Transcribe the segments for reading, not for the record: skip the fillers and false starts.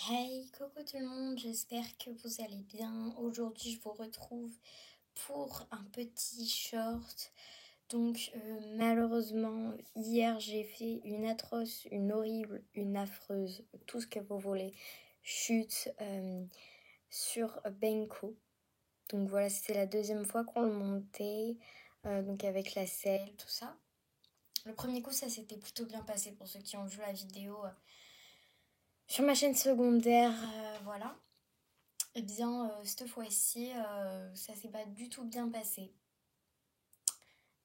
Hey, coucou tout le monde, j'espère que vous allez bien. Aujourd'hui, je vous retrouve pour un petit short. Donc, malheureusement, hier, j'ai fait une atroce, une horrible, une affreuse, tout ce que vous voulez, chute sur Benko. Donc voilà, c'était la deuxième fois qu'on le montait, donc avec la selle, tout ça. Le premier coup, ça s'était plutôt bien passé pour ceux qui ont vu la vidéo sur ma chaîne secondaire, voilà. Eh bien, cette fois-ci, ça s'est pas du tout bien passé.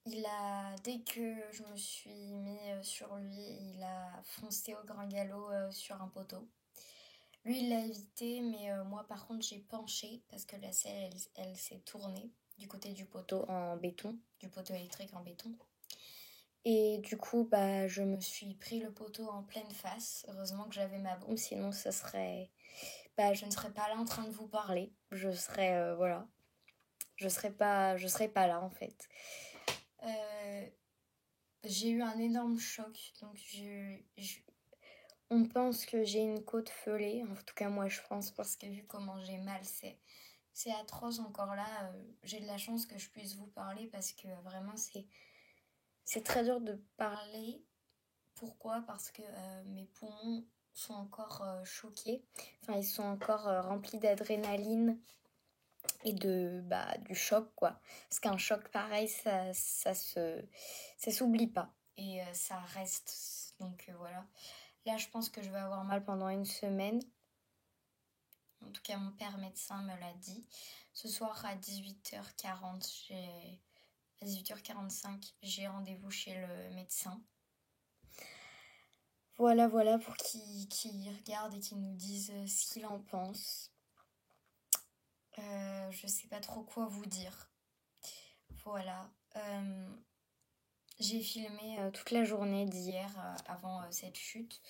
Dès que je me suis mis sur lui, il a foncé au grand galop sur un poteau. Lui, il l'a évité, mais moi, par contre, j'ai penché parce que la selle, elle s'est tournée du côté du poteau en béton, du poteau électrique en béton. Et du coup, je me suis pris le poteau en pleine face. Heureusement que j'avais ma bombe, sinon je ne serais pas là en train de vous parler. Voilà. Je serais pas là en fait. J'ai eu un énorme choc. Donc on pense que j'ai une côte feulée. En tout cas, moi je pense parce que vu comment j'ai mal, c'est atroce encore là. J'ai de la chance que je puisse vous parler parce que vraiment c'est très dur de parler. Pourquoi? Parce que mes poumons sont encore choqués. Enfin, ils sont encore remplis d'adrénaline et du choc, quoi. Parce qu'un choc pareil, ça s'oublie pas. Et ça reste. Donc voilà. Là, je pense que je vais avoir mal pendant une semaine. En tout cas, mon père médecin me l'a dit. Ce soir à 18h40, à 18h45, j'ai rendez-vous chez le médecin. Voilà, pour qu'il regarde et qu'il nous dise ce qu'il en pense. Je sais pas trop quoi vous dire. Voilà. J'ai filmé toute la journée d'hier avant cette chute.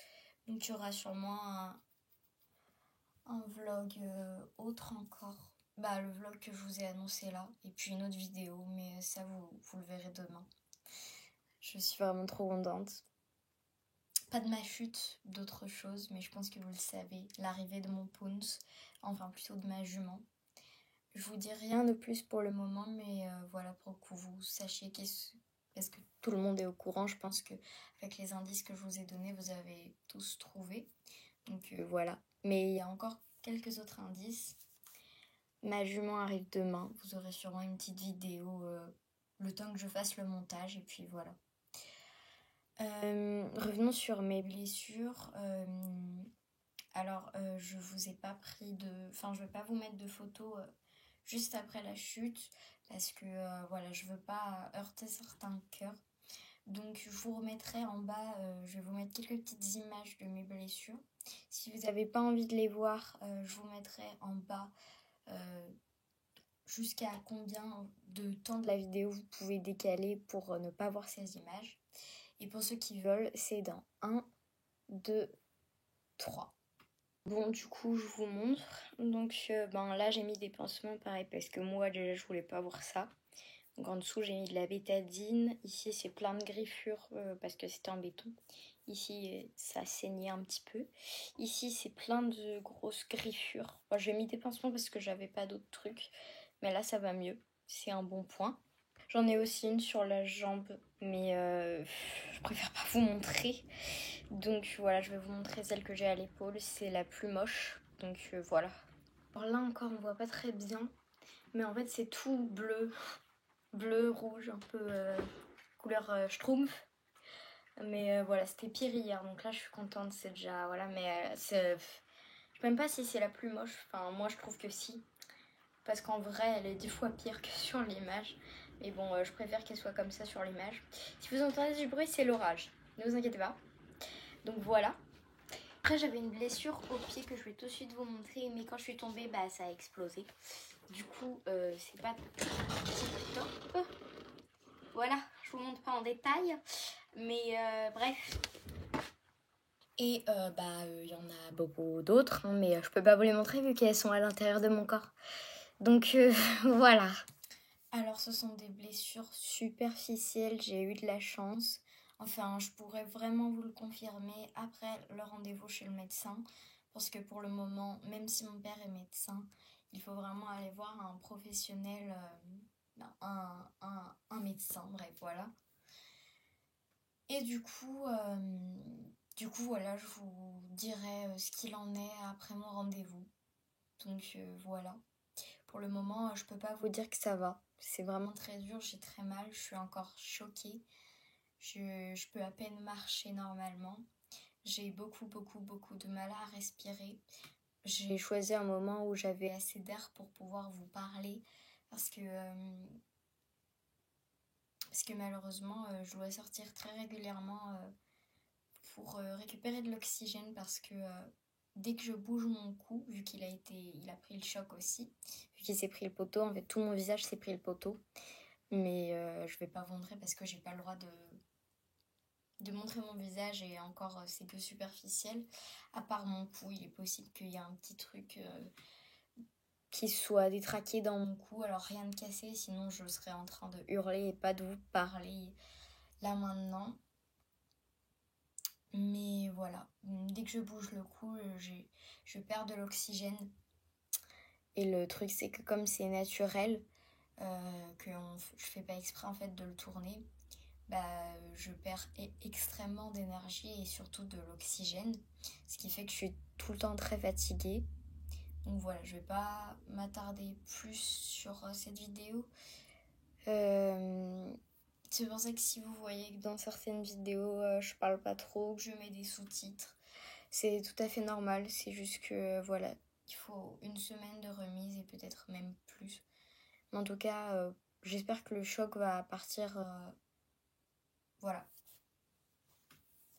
Donc il y aura sûrement un vlog autre encore. Le vlog que je vous ai annoncé là. Et puis une autre vidéo. Mais ça, vous le verrez demain. Je suis vraiment trop contente. Pas de ma chute, d'autres choses. Mais je pense que vous le savez. L'arrivée de mon Pounce. Enfin plutôt de ma jument. Je vous dis rien de plus pour le moment. Mais voilà, pour que vous sachiez parce que tout le monde est au courant. Je pense que avec les indices que je vous ai donnés, vous avez tous trouvé. Donc voilà. Mais il y a encore quelques autres indices. Ma jument arrive demain. Vous aurez sûrement une petite vidéo le temps que je fasse le montage. Et puis voilà. Revenons sur mes blessures. Je vous ai pas pris de... Enfin, je vais pas vous mettre de photos juste après la chute. Parce que voilà, je veux pas heurter certains cœurs. Donc je vous remettrai en bas, je vais vous mettre quelques petites images de mes blessures. Si vous n'avez pas envie de les voir, je vous mettrai en bas jusqu'à combien de temps de la vidéo vous pouvez décaler pour ne pas voir ces images. Et pour ceux qui veulent, c'est dans 1, 2, 3. Bon, du coup, je vous montre. Donc là, j'ai mis des pansements pareil parce que moi, déjà, je voulais pas voir ça. Donc en dessous, j'ai mis de la bétadine. Ici, c'est plein de griffures parce que c'était en béton. Ici, ça saignait un petit peu. Ici, c'est plein de grosses griffures. Moi, j'ai mis des pansements parce que j'avais pas d'autres trucs. Mais là, ça va mieux. C'est un bon point. J'en ai aussi une sur la jambe, mais je préfère pas vous montrer. Donc voilà, je vais vous montrer celle que j'ai à l'épaule. C'est la plus moche. Donc voilà. Alors là encore, on voit pas très bien. Mais en fait, c'est tout bleu, rouge, un peu couleur schtroumpf. Mais voilà, c'était pire hier, donc là je suis contente, c'est déjà... Voilà, mais je sais même pas si c'est la plus moche. Enfin, moi je trouve que si. Parce qu'en vrai, elle est 10 fois pire que sur l'image. Mais bon, je préfère qu'elle soit comme ça sur l'image. Si vous entendez du bruit, c'est l'orage. Ne vous inquiétez pas. Donc voilà. Après, j'avais une blessure au pied que je vais tout de suite vous montrer. Mais quand je suis tombée, ça a explosé. Du coup, c'est pas top. Voilà, je vous montre pas en détail. Mais bref. Et il y en a beaucoup d'autres, hein, mais je peux pas vous les montrer vu qu'elles sont à l'intérieur de mon corps. Donc voilà. Alors ce sont des blessures superficielles, j'ai eu de la chance. Enfin, je pourrais vraiment vous le confirmer après le rendez-vous chez le médecin. Parce que pour le moment, même si mon père est médecin, il faut vraiment aller voir un professionnel, un médecin, bref, voilà. Et du coup, voilà, je vous dirai ce qu'il en est après mon rendez-vous. Donc voilà. Pour le moment, je peux pas vous dire que ça va. C'est vraiment très dur, j'ai très mal, je suis encore choquée. Je peux à peine marcher normalement. J'ai beaucoup de mal à respirer. J'ai choisi un moment où j'avais assez d'air pour pouvoir vous parler parce que malheureusement, je dois sortir très régulièrement pour récupérer de l'oxygène parce que dès que je bouge mon cou, vu qu'il a pris le choc aussi, vu qu'il s'est pris le poteau, en fait tout mon visage s'est pris le poteau. Mais je vais pas vous montrer parce que j'ai pas le droit de montrer mon visage et encore c'est que superficiel. À part mon cou, il est possible qu'il y ait un petit truc qui soit détraqué dans mon cou. Alors rien de cassé, sinon je serais en train de hurler et pas de vous parler là maintenant. Mais voilà, dès que je bouge le cou, je perds de l'oxygène. Et le truc c'est que comme c'est naturel, je fais pas exprès en fait de le tourner, je perds extrêmement d'énergie et surtout de l'oxygène, ce qui fait que je suis tout le temps très fatiguée. Donc voilà, je vais pas m'attarder plus sur cette vidéo. C'est pour ça que si vous voyez que dans certaines vidéos je parle pas trop, que je mets des sous-titres, c'est tout à fait normal. C'est juste que voilà, il faut une semaine de remise et peut-être même plus. Mais en tout cas, j'espère que le choc va partir voilà,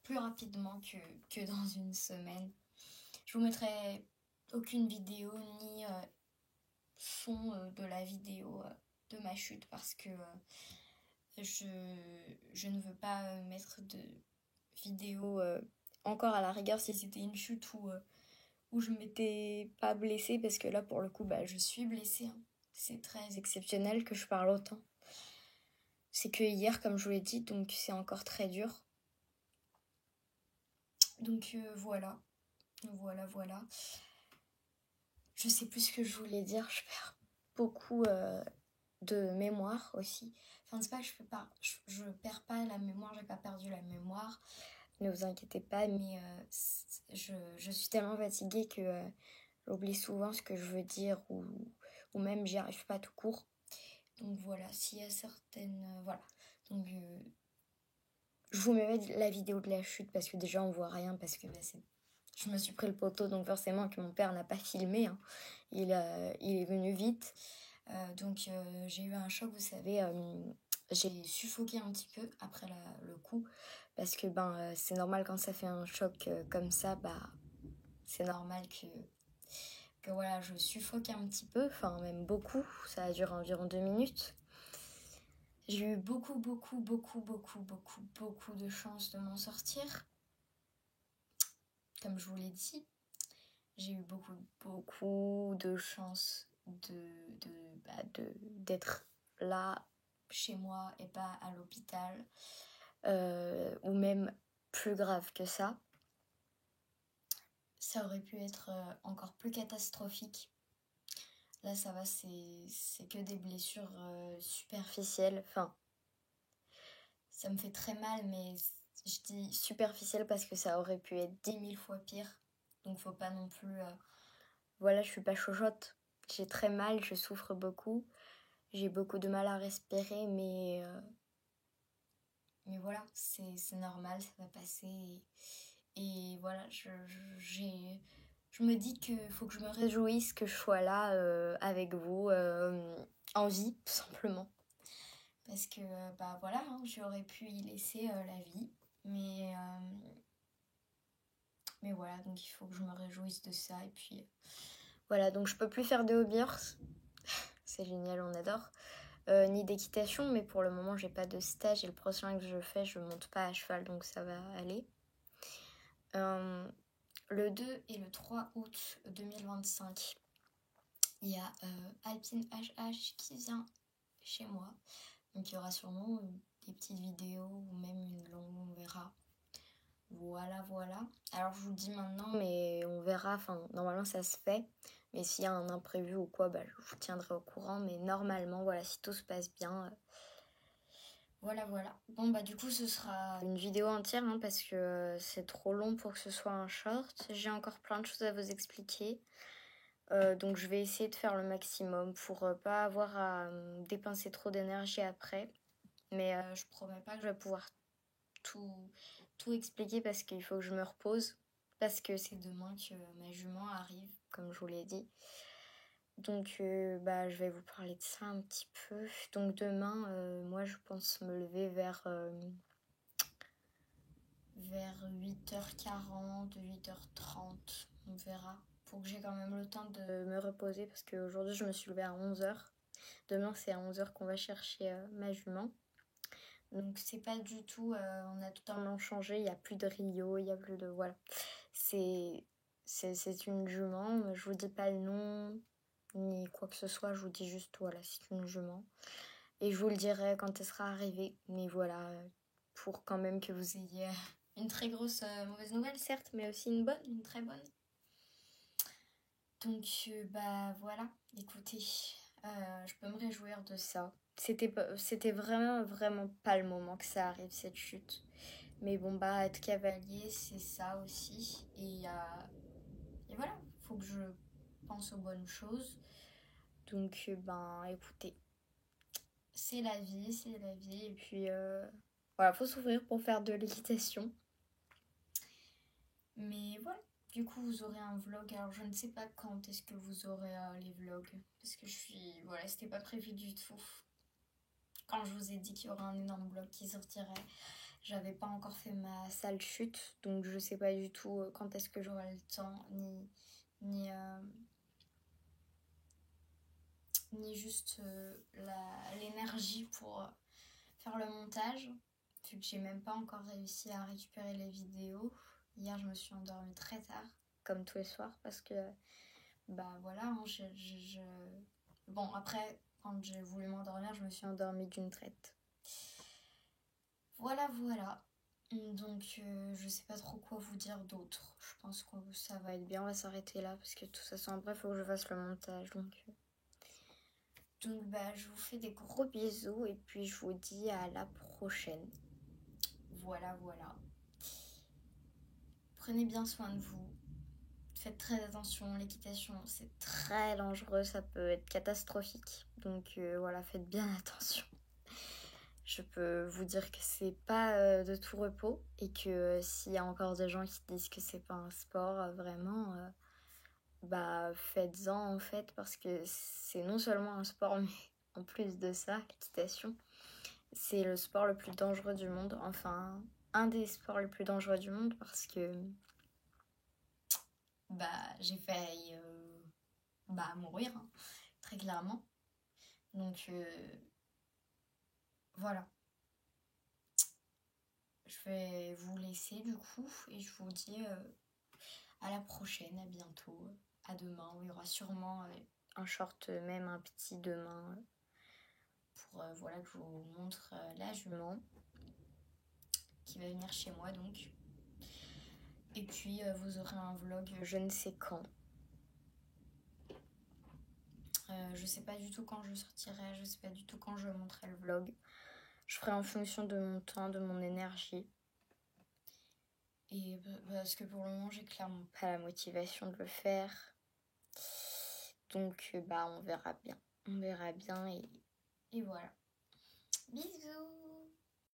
plus rapidement que dans une semaine. Je vous mettrai aucune vidéo ni son de la vidéo de ma chute parce que je ne veux pas mettre de vidéo encore à la rigueur si c'était une chute où je m'étais pas blessée parce que là pour le coup je suis blessée. Hein. C'est très exceptionnel que je parle autant. C'est que hier comme je vous l'ai dit, donc c'est encore très dur. Donc voilà. Je sais plus ce que je voulais dire, je perds beaucoup de mémoire aussi. Enfin, c'est pas que je perds pas la mémoire, j'ai pas perdu la mémoire, ne vous inquiétez pas, mais je suis tellement fatiguée que j'oublie souvent ce que je veux dire ou même j'y arrive pas tout court. Donc voilà, s'il y a certaines... voilà. Donc je vous mets la vidéo de la chute parce que déjà on voit rien parce que je me suis pris le poteau, donc forcément que mon père n'a pas filmé. Hein. Il est venu vite. Donc j'ai eu un choc, vous savez. J'ai suffoqué un petit peu après le coup. Parce que c'est normal quand ça fait un choc comme ça. C'est normal que voilà, je suffoque un petit peu. Enfin, même beaucoup. Ça a duré environ 2 minutes. J'ai eu beaucoup de chance de m'en sortir. Comme je vous l'ai dit. J'ai eu beaucoup de chance d'être là, chez moi, et pas à l'hôpital. Ou même plus grave que ça. Ça aurait pu être encore plus catastrophique. Là, ça va, c'est que des blessures superficielles. Enfin, ça me fait très mal, mais je dis superficielles parce que ça aurait pu être 10 000 fois pire. Donc, faut pas non plus... Voilà, je suis pas chochotte. J'ai très mal, je souffre beaucoup. J'ai beaucoup de mal à respirer, mais voilà, c'est normal, ça va passer. Et voilà, je me dis qu'il faut que je me réjouisse que je sois là avec vous, en vie, tout simplement. Parce que, voilà, hein, j'aurais pu y laisser la vie. Mais voilà, donc il faut que je me réjouisse de ça. Et puis, voilà, donc je peux plus faire de hobby horse. C'est génial, on adore. Ni d'équitation, mais pour le moment j'ai pas de stage et le prochain que je fais je monte pas à cheval, donc ça va aller. Le 2 et le 3 août 2025, il y a Alpine HH qui vient chez moi, donc il y aura sûrement des petites vidéos ou même une longue, on verra. Voilà. Alors je vous le dis maintenant, mais on verra. Enfin, normalement ça se fait. Mais s'il y a un imprévu ou quoi, je vous tiendrai au courant. Mais normalement, voilà, si tout se passe bien. Voilà. Bon, du coup, ce sera une vidéo entière parce que c'est trop long pour que ce soit un short. J'ai encore plein de choses à vous expliquer. Donc je vais essayer de faire le maximum pour pas avoir à dépenser trop d'énergie après. Mais je promets pas que je vais pouvoir tout expliquer parce qu'il faut que je me repose. Parce que c'est demain que ma jument arrive, comme je vous l'ai dit. Donc je vais vous parler de ça un petit peu. Donc demain, moi je pense me lever vers 8h40, 8h30. On verra. Pour que j'ai quand même le temps de me reposer parce qu'aujourd'hui je me suis levée à 11h. Demain c'est à 11h qu'on va chercher ma jument. Donc c'est pas du tout, on a totalement changé, il n'y a plus de Rio, il n'y a plus de... Voilà. C'est une jument, je vous dis pas le nom, ni quoi que ce soit, je vous dis juste, voilà, c'est une jument. Et je vous le dirai quand elle sera arrivée, mais voilà, pour quand même que vous ayez une très grosse mauvaise nouvelle, certes, mais aussi une bonne, une très bonne. Donc voilà, écoutez, je peux me réjouir de ça. C'était vraiment pas le moment que ça arrive, cette chute. Mais bon, être cavalier, c'est ça aussi. Et voilà, faut que je pense aux bonnes choses. Donc, écoutez, c'est la vie. Et puis, voilà, faut s'ouvrir pour faire de l'équitation. Mais voilà, du coup, vous aurez un vlog. Alors, je ne sais pas quand est-ce que vous aurez les vlogs. Parce que voilà, c'était pas prévu du tout. Quand je vous ai dit qu'il y aurait un énorme vlog qui sortirait, j'avais pas encore fait ma sale chute. Donc, je sais pas du tout quand est-ce que j'aurai le temps, ni juste l'énergie pour faire le montage. Vu que j'ai même pas encore réussi à récupérer les vidéos. Hier, je me suis endormie très tard, comme tous les soirs, parce que, voilà, Bon, après, quand j'ai voulu m'endormir, je me suis endormie d'une traite. Voilà. Donc, je sais pas trop quoi vous dire d'autre. Je pense que ça va être bien, on va s'arrêter là, parce que de toute façon, après, il faut que je fasse le montage, donc, je vous fais des gros bisous, et puis je vous dis à la prochaine. Voilà. Prenez bien soin de vous. Faites très attention, l'équitation c'est très dangereux, ça peut être catastrophique. Donc voilà, faites bien attention. Je peux vous dire que c'est pas de tout repos et que s'il y a encore des gens qui disent que c'est pas un sport, vraiment, faites-en en fait parce que c'est non seulement un sport mais en plus de ça, l'équitation, c'est le sport le plus dangereux du monde. Enfin, un des sports les plus dangereux du monde parce que j'ai failli mourir, très clairement. Donc voilà. Je vais vous laisser du coup et je vous dis à la prochaine, à bientôt, à demain. Il y aura sûrement un short, même un petit demain, pour voilà que je vous montre la jument qui va venir chez moi donc. Et puis vous aurez un vlog je ne sais quand. Je sais pas du tout quand je sortirai, je sais pas du tout quand je montrerai le vlog. Je ferai en fonction de mon temps, de mon énergie. Et parce que pour le moment, j'ai clairement pas la motivation de le faire. Donc, on verra bien. On verra bien et voilà. Bisous!